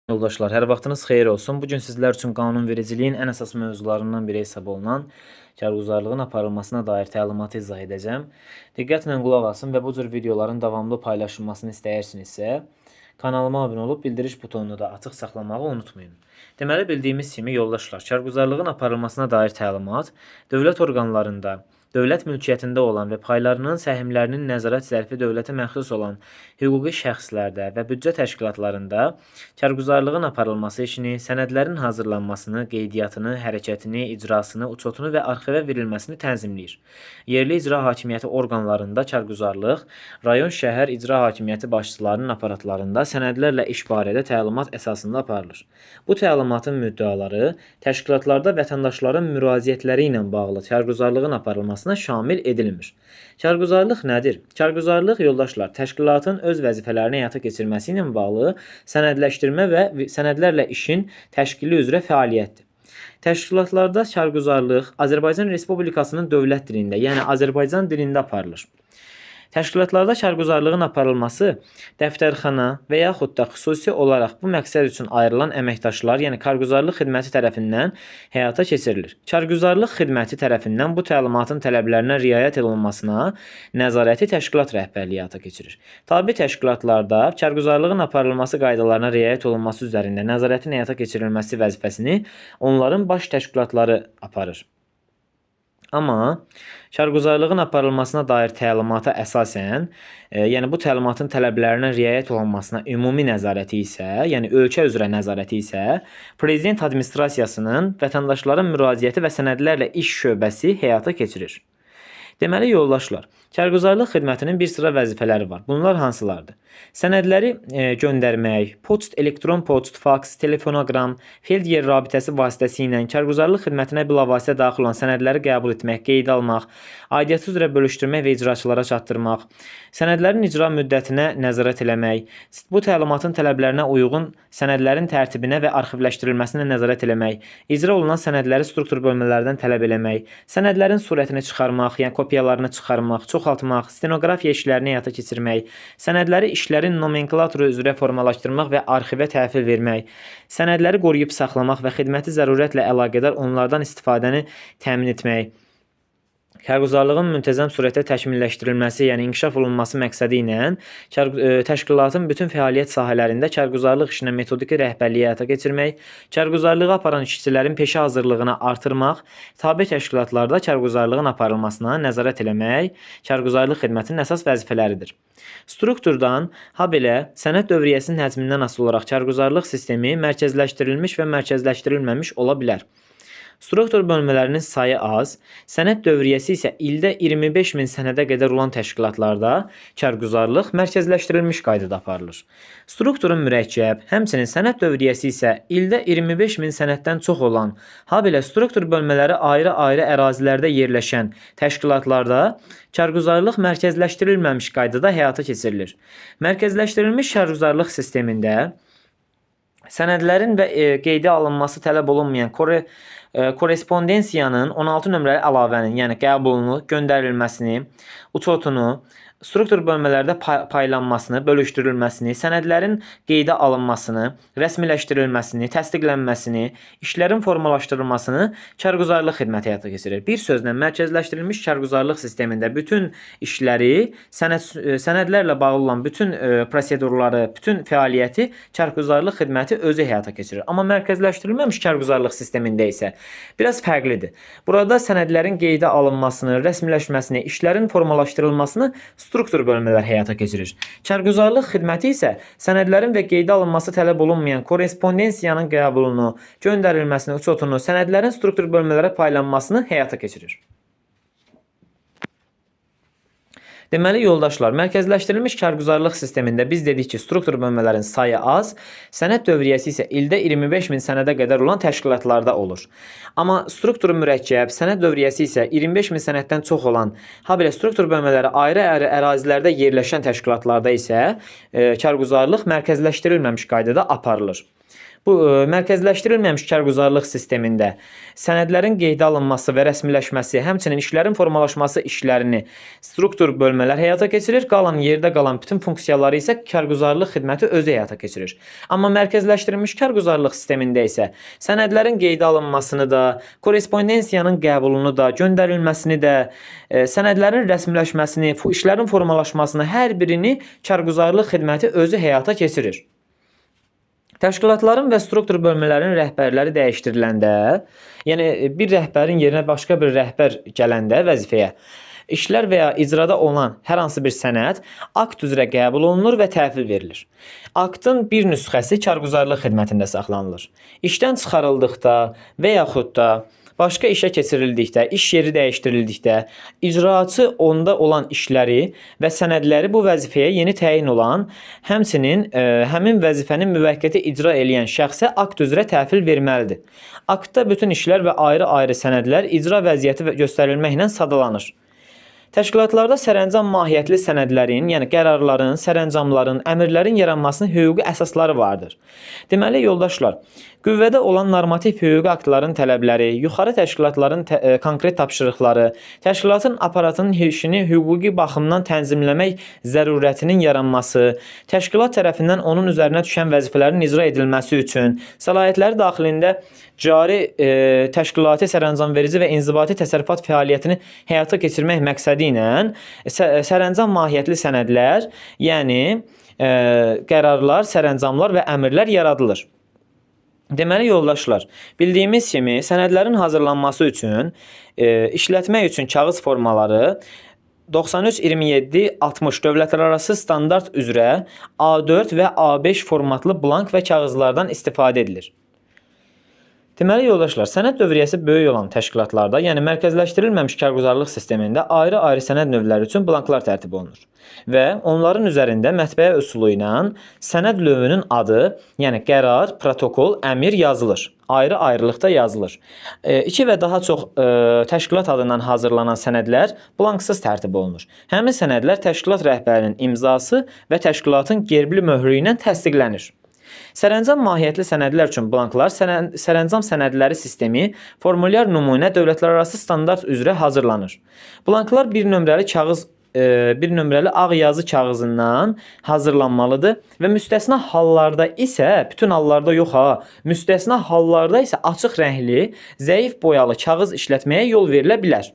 Yoldaşlar, hər vaxtınız xeyir olsun. Bugün sizlər üçün qanunvericiliyin ən əsas mövzularından biri hesab olunan karguzarlığın aparılmasına dair təlimatı izah edəcəm. Diqqətlə qulaq asın və bu cür videoların davamlı paylaşılmasını istəyirsinizsə, kanalıma abunə olub bildiriş butonunu da açıq saxlamağı unutmayın. Deməli, bildiyimiz kimi yoldaşlar, karguzarlığın aparılmasına dair təlimat dövlət orqanlarında, dövlət mülkiyyətində olan və paylarının, səhmlərinin nəzarət zərfi dövlətə məxsus olan hüquqi şəxslərdə və büdcə təşkilatlarında karguzarlığın aparılması işini, sənədlərin hazırlanmasını, qeydiyyatını, hərəkətini, icrasını, uçotunu və arxivə verilməsini tənzimləyir. Yerli icra hakimiyyəti orqanlarında karguzarlıq, rayon şəhər icra hakimiyyəti başçılarının aparatlarında sənədlərlə iş barədə təlimat əsasında aparılır. Bu təlimatın müddəaları təşkilatlarda vətəndaşların müraciətləri ilə bağlı karguzarlığın aparılmasına şamil edilmir. Karguzarlıq nədir? Karguzarlıq yoldaşlar, təşkilatın öz vəzifələrini həyata keçirməsi ilə bağlı sənədləşdirmə və sənədlərlə işin təşkili üzrə fəaliyyətdir. Təşkilatlarda karguzarlıq Azərbaycan Respublikasının dövlət dilində, yəni Azərbaycan dilində aparılır. Təşkilatlarda karguzarlığın aparılması dəftərxana və yaxud da xüsusi olaraq bu məqsəd üçün ayrılan əməkdaşlar, yəni karguzarlıq xidməti tərəfindən həyata keçirilir. Karguzarlıq xidməti tərəfindən bu təlimatın tələblərinə riayət olunmasına nəzarəti təşkilat rəhbərliyi həyata keçirir. Tabi təşkilatlarda karguzarlığın aparılması qaydalarına riayət olunması üzərində nəzarətin həyata keçirilməsi vəzifəsini onların baş təşkilatları aparır. Amma karguzarlığın aparılmasına dair təlimata əsasən, yəni bu təlimatın tələblərinə riayət olunmasına ümumi nəzarəti isə, yəni ölkə üzrə nəzarəti isə Prezident Administrasiyasının vətəndaşların müraciəti və sənədlərlə iş şöbəsi həyata keçirir. Deməli yoldaşlar, karguzarlıq xidmətinin bir sıra vəzifələri var. Bunlar hansılardır? Sənədləri göndərmək, poçt, elektron poçt, faks, telefonoqram, feld yer rabitəsi vasitəsilə karguzarlıq xidmətinə bilavasitə daxil olan sənədləri qəbul etmək, qeydə almaq, aidiyyatı üzrə bölüşdürmək və icraçılara çatdırmaq, sənədlərin icra müddətinə nəzarət eləmək, bu təlimatın tələblərinə uyğun sənədlərin tərtibinə və arxivləşdirilməsinə nəzarət eləmək, icra olunan sənədləri struktur bölmələrdən tələb eləmək, sənədlərin surətini çıxarmaq, yəni kopyalarını çıxarmaq, çoxaltmaq, stenografiya işlərini həyata keçirmək, sənədləri işlərin nomenklatoru üzrə formalaşdırmaq və arxivə təhvil vermək, sənədləri qoruyub saxlamaq və xidməti zərurətlə əlaqədar onlardan istifadəni təmin etmək, karguzarlığın müntəzəm surətdə təkmilləşdirilməsi, yəni inkişaf olunması məqsədi ilə təşkilatın bütün fəaliyyət sahələrində karguzarlıq işinə metodiki rəhbərliyi həyata keçirmək, karguzarlığı aparan işçilərin peşə hazırlığını artırmaq, tabe təşkilatlarda karguzarlığın aparılmasına nəzarət eləmək karguzarlıq xidmətinin əsas vəzifələridir. Strukturdan, habelə sənəd dövriyyəsinin həcmindən asılı olaraq karguzarlıq sistemi mərkəzləşdirilmiş və mərkəzləşdirilməmiş ola bilər. Struktur bölmələrinin sayı az, sənəd dövriyyəsi isə ildə 25 min sənədə qədər olan təşkilatlarda karguzarlıq mərkəzləşdirilmiş qaydada aparılır. Strukturun mürəkkəb, həmçinin sənəd dövriyyəsi isə ildə 25 min sənəddən çox olan, habelə struktur bölmələri ayrı-ayrı ərazilərdə yerləşən təşkilatlarda karguzarlıq mərkəzləşdirilməmiş qaydada həyata keçirilir. Mərkəzləşdirilmiş karguzarlıq sistemində sənədlərin və qeydə alınması tələb olunmayan korespondensiyanın 16 nömrəli əlavənin, yəni qəbulunu, göndərilməsini, uçotunu, struktur bölmələrdə paylanmasını, bölüşdürülməsini, sənədlərin qeydə alınmasını, rəsmiləşdirilməsini, təsdiqlənməsini, işlərin formalaşdırılmasını karguzarlıq xidməti həyata keçirir. Bir sözlə, mərkəzləşdirilmiş karguzarlıq sistemində bütün işləri, sənədlərlə bağlı olan bütün prosedurları, bütün fəaliyyəti karguzarlıq xidməti özü həyata keçirir. Amma mərkəzləşdirilməmiş karguzarlıq sistemində isə biraz fərqlidir. Burada sənədlərin qeydə alınmasını, rəsmiləşməsini, işlərin formalaşdırılmasını struktur bölmələr həyata keçirir. Karguzarlıq xidməti isə sənədlərin və qeydə alınması tələb olunmayan korespondensiyanın qəbulunu, göndərilməsini, uçotunu, sənədlərin struktur bölmələrə paylanmasını həyata keçirir. Deməli yoldaşlar, mərkəzləşdirilmiş karguzarlıq sistemində biz dedik ki, struktur bölmələrin sayı az, sənəd dövriyyəsi isə ildə 25 min sənədə qədər olan təşkilatlarda olur. Amma struktur mürəkkəb, sənəd dövriyyəsi isə 25 min sənəddən çox olan, habelə struktur bölmələri ayrı-ayrı ərazilərdə yerləşən təşkilatlarda isə karguzarlıq mərkəzləşdirilməmiş qaydada aparılır. Bu mərkəzləşdirilməmiş karguzarlıq sistemində sənədlərin qeydə alınması və rəsmiləşməsi, həmçinin işlərin formalaşması işlərini struktur bölmələr həyata keçirir. Yerdə qalan bütün funksiyaları isə karguzarlıq xidməti özü həyata keçirir. Amma mərkəzləşdirilmiş karguzarlıq sistemində isə sənədlərin qeydə alınmasını da, korrespondensiyanın qəbulunu da, göndərilməsini də, sənədlərin rəsmiləşməsini, işlərin formalaşmasını hər birini karguzarlıq xidməti özü həyata keçirir. Təşkilatların və struktur bölmələrin rəhbərləri dəyişdiriləndə, yəni bir rəhbərin yerinə başqa bir rəhbər gələndə vəzifəyə, işlər və ya icrada olan hər hansı bir sənəd akt üzrə qəbul olunur və təhvil verilir. Aktın bir nüsxəsi karguzarlıq xidmətində saxlanılır. İşdən çıxarıldıqda və yaxud da başqa işə keçirildikdə, iş yeri dəyişdirildikdə, icraçı onda olan işləri və sənədləri bu vəzifəyə yeni təyin olan, həmçinin həmin vəzifəni müvəqqəti icra edən şəxsə akt üzrə təhvil verməlidir. Aktda bütün işlər və ayrı-ayrı sənədlər icra vəziyyəti göstərilməklə sadalanır. Təşkilatlarda sərəncam mahiyyətli sənədlərin, yəni qərarların, sərəncamların, əmrlərin yaranmasının hüquqi əsasları vardır. Deməli, yoldaşlar, qüvvədə olan normativ hüquqi aktların tələbləri, yuxarı təşkilatların konkret tapşırıqları, təşkilatın aparatının işini hüquqi baxımdan tənzimləmək zərurətinin yaranması, təşkilat tərəfindən onun üzərinə düşən vəzifələrin icra edilməsi üçün, səlahiyyətləri daxilində cari təşkilati sərəncamverici və inzibati təsərrüfat fəaliyyətini həyata keçirmək məqsədi ilə sərəncam mahiyyətli sənədlər, yəni qərarlar, sərəncamlar və əmrlər yaradılır. Deməli, yoldaşlar, bildiyimiz kimi sənədlərin hazırlanması üçün, işlətmək üçün kağız formaları 93-27-60 dövlətlərarası standart üzrə A4 və A5 formatlı blank və kağızlardan istifadə edilir. Deməli, yoldaşlar, sənəd dövriyyəsi böyük olan təşkilatlarda, yəni mərkəzləşdirilməmiş karguzarlıq sistemində ayrı-ayrı sənəd növləri üçün blanklar tərtib olunur və onların üzərində mətbəə üsulu ilə sənəd növünün adı, yəni qərar, protokol, əmr yazılır. Ayrı-ayrılıqda yazılır. 2 və daha çox təşkilat adından hazırlanan sənədlər blanksız tərtib olunur. Həmin sənədlər təşkilat rəhbərinin imzası və təşkilatın gerbli möhrü ilə təsdiqlənir. Sərəncam mahiyyətli sənədlər üçün blanklar sərəncam sənədləri sistemi formulyar nümunə dövlətlərarası standart üzrə hazırlanır. Blanklar bir nömrəli ağ yazı kağızından hazırlanmalıdır və müstəsna hallarda isə, bütün hallarda yox ha, müstəsna hallarda isə açıq rəngli, zəif boyalı kağız işlətməyə yol verilə bilər.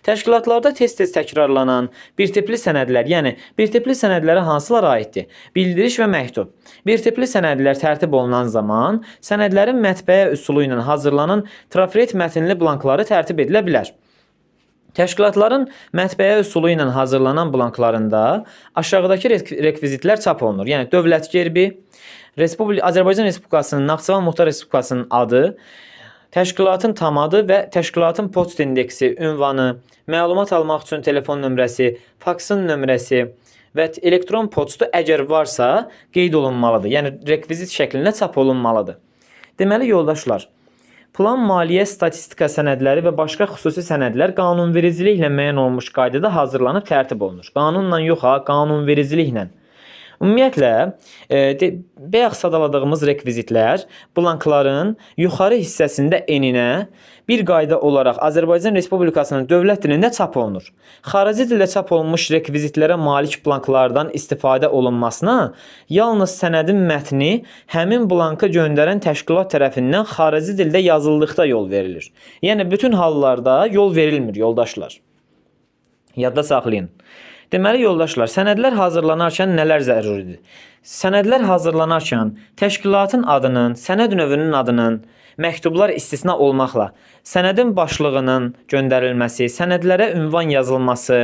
Təşkilatlarda tez-tez təkrarlanan birtipli sənədlər, yəni birtipli sənədlərə hansılar aiddir? Bildiriş və məktub. Birtipli sənədlər tərtib olunan zaman sənədlərin mətbəə üsulu ilə hazırlanan trafaret mətnli blankları tərtib edilə bilər. Təşkilatların mətbəə üsulu ilə hazırlanan blanklarında aşağıdakı rekvizitlər çap olunur. Yəni dövlət gerbi, Azərbaycan Respublikasının, Naxçıvan Muxtar Respublikasının adı, təşkilatın tam adı və təşkilatın poçt indeksi, ünvanı, məlumat almaq üçün telefon nömrəsi, faksın nömrəsi və elektron poçtu əgər varsa qeyd olunmalıdır. Yəni rekvizit şəklində çap olunmalıdır. Deməli, yoldaşlar, plan, maliyyə, statistika sənədləri və başqa xüsusi sənədlər qanunvericiliklə müəyyən olmuş qaydada hazırlanıb tərtib olunur. Qanunla yox ha, qanunvericiliklə. Ümumiyyətlə, bayaq sadaladığımız rekvizitlər blankların yuxarı hissəsində eninə bir qayda olaraq Azərbaycan Respublikasının dövlət dilində çap olunur. Xarici dildə çap olunmuş rekvizitlərə malik blanklardan istifadə olunmasına yalnız sənədin mətni həmin blankı göndərən təşkilat tərəfindən xarici dildə yazıldıqda yol verilir. Yəni, bütün hallarda yol verilmir, yoldaşlar. Yadda saxlayın. Deməli, yoldaşlar, sənədlər hazırlanarkən nələr zəruridir? Sənədlər hazırlanarkən təşkilatın adının, sənəd növünün adının, məktublar istisna olmaqla, sənədin başlığının göndərilməsi, sənədlərə ünvan yazılması,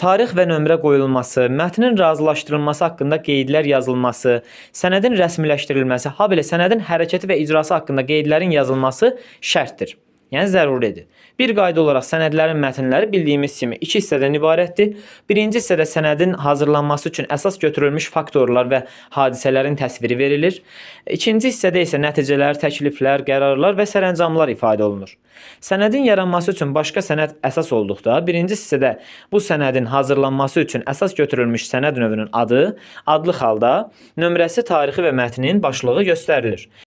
tarix və nömrə qoyulması, mətnin razılaşdırılması haqqında qeydlər yazılması, sənədin rəsmiləşdirilməsi, habelə sənədin hərəkəti və icrası haqqında qeydlərin yazılması şərtdir. Yəni zəruridir. Bir qayda olaraq sənədlərin mətnləri bildiyimiz kimi iki hissədən ibarətdir. Birinci hissədə sənədin hazırlanması üçün əsas götürülmüş faktorlar və hadisələrin təsviri verilir. İkinci hissədə isə nəticələr, təkliflər, qərarlar və sərəncamlar ifadə olunur. Sənədin yaranması üçün başqa sənəd əsas olduqda, birinci hissədə bu sənədin hazırlanması üçün əsas götürülmüş sənəd növünün adı, adlı halda nömrəsi, tarixi və mətnin başlığı göstərilir.